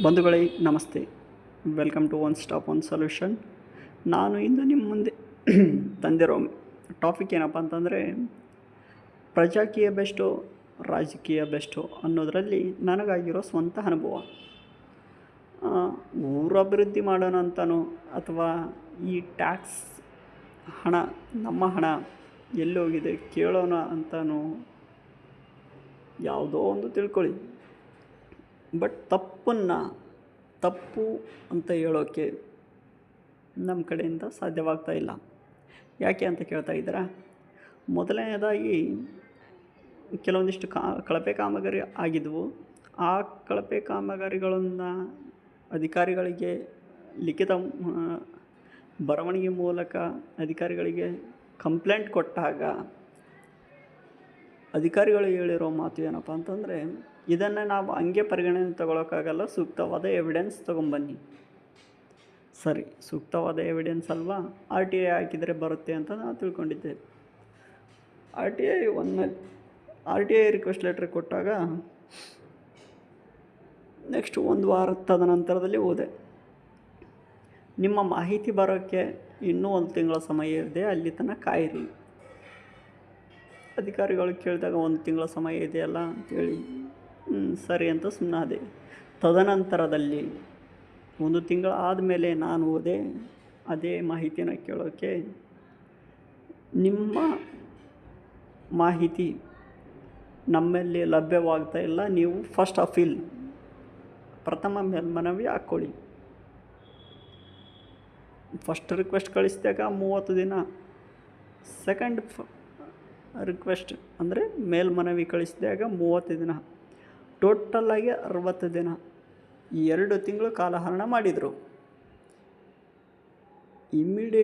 ಬಂಧುಗಳೇ ನಮಸ್ತೆ. Welcome to one stop one solution. ನಾನು ಇಂದು ನಿಮ್ಮ ಮುಂದೆ ತಂದಿರೋ ಟಾಪಿಕ್ ಏನಪ್ಪ ಅಂತಂದರೆ, ಪ್ರಜಾಕೀಯ ಬೆಸ್ಟು ರಾಜಕೀಯ ಬೆಸ್ಟು ಅನ್ನೋದರಲ್ಲಿ ನನಗಾಗಿರೋ ಸ್ವಂತ ಅನುಭವ. ಊರು ಅಭಿವೃದ್ಧಿ ಮಾಡೋಣ ಅಂತನೋ ಅಥವಾ ಈ ಟ್ಯಾಕ್ಸ್ ಹಣ, ನಮ್ಮ ಹಣ ಎಲ್ಲಿ ಹೋಗಿದೆ ಕೇಳೋಣ ಅಂತನೋ, ಯಾವುದೋ ಒಂದು ತಿಳ್ಕೊಳ್ಳಿ. ಬಟ್ ತಪ್ಪು ಅಂತ ಹೇಳೋಕ್ಕೆ ನಮ್ಮ ಕಡೆಯಿಂದ ಸಾಧ್ಯವಾಗ್ತಾ ಇಲ್ಲ. ಯಾಕೆ ಅಂತ ಕೇಳ್ತಾ ಇದ್ದೀರಾ? ಮೊದಲನೇದಾಗಿ ಕೆಲವೊಂದಿಷ್ಟು ಕಳಪೆ ಕಾಮಗಾರಿ ಆಗಿದ್ವು. ಆ ಕಳಪೆ ಕಾಮಗಾರಿಗಳನ್ನು ಅಧಿಕಾರಿಗಳಿಗೆ ಲಿಖಿತ ಬರವಣಿಗೆ ಮೂಲಕ ಅಧಿಕಾರಿಗಳಿಗೆ ಕಂಪ್ಲೇಂಟ್ ಕೊಟ್ಟಾಗ ಅಧಿಕಾರಿಗಳು ಹೇಳಿರೋ ಮಾತು ಏನಪ್ಪ ಅಂತಂದರೆ, ಇದನ್ನು ನಾವು ಹಂಗೆ ಪರಿಗಣನೆ ತಗೊಳ್ಳೋಕ್ಕಾಗಲ್ಲ, ಸೂಕ್ತವಾದ ಎವಿಡೆನ್ಸ್ ತೊಗೊಂಬನ್ನಿ. ಸರಿ, ಸೂಕ್ತವಾದ ಎವಿಡೆನ್ಸ್ ಅಲ್ವಾ, RTI ಹಾಕಿದರೆ ಬರುತ್ತೆ ಅಂತ ನಾವು ತಿಳ್ಕೊಂಡಿದ್ದೆ. RTI ರಿಕ್ವೆಸ್ಟ್ ಲೆಟ್ರ್ ಕೊಟ್ಟಾಗ ನೆಕ್ಸ್ಟ್ ಒಂದು ವಾರ ತದನಂತರದಲ್ಲಿ ಹೋದೆ. ನಿಮ್ಮ ಮಾಹಿತಿ ಬರೋಕ್ಕೆ ಇನ್ನೂ 1 ತಿಂಗಳ ಸಮಯ ಇದೆ, ಅಲ್ಲಿ ತನಕ ಕಾಯಿರಿ. ಅಧಿಕಾರಿಗಳು ಕೇಳಿದಾಗ 1 ತಿಂಗಳ ಸಮಯ ಇದೆಯಲ್ಲ ಅಂತೇಳಿ ಸರಿ ಅಂತ ಸುಮ್ಮನಾದೆ. ತದನಂತರದಲ್ಲಿ 1 ತಿಂಗಳು ಆದಮೇಲೆ ನಾನು ಹೋದೆ ಅದೇ ಮಾಹಿತಿನ ಕೇಳೋಕ್ಕೆ. ನಿಮ್ಮ ಮಾಹಿತಿ ನಮ್ಮಲ್ಲಿ ಲಭ್ಯವಾಗ್ತಾ ಇಲ್ಲ, ನೀವು ಫಸ್ಟ್ ಅಪೀಲ್ ಪ್ರಥಮ ಮೇಲ್ಮನವಿ ಹಾಕ್ಕೊಳ್ಳಿ. ಫಸ್ಟ್ ರಿಕ್ವೆಸ್ಟ್ ಕಳಿಸಿದಾಗ 30 ದಿನ, ಸೆಕೆಂಡ್ ರಿಕ್ವೆಸ್ಟ್ ಅಂದರೆ ಮೇಲ್ಮನವಿ ಕಳಿಸಿದಾಗ 30 ದಿನ, ಟೋಟಲ್ಲಾಗಿ 60 ದಿನ, 2 ತಿಂಗಳು ಕಾಲಹರಣ ಮಾಡಿದರು.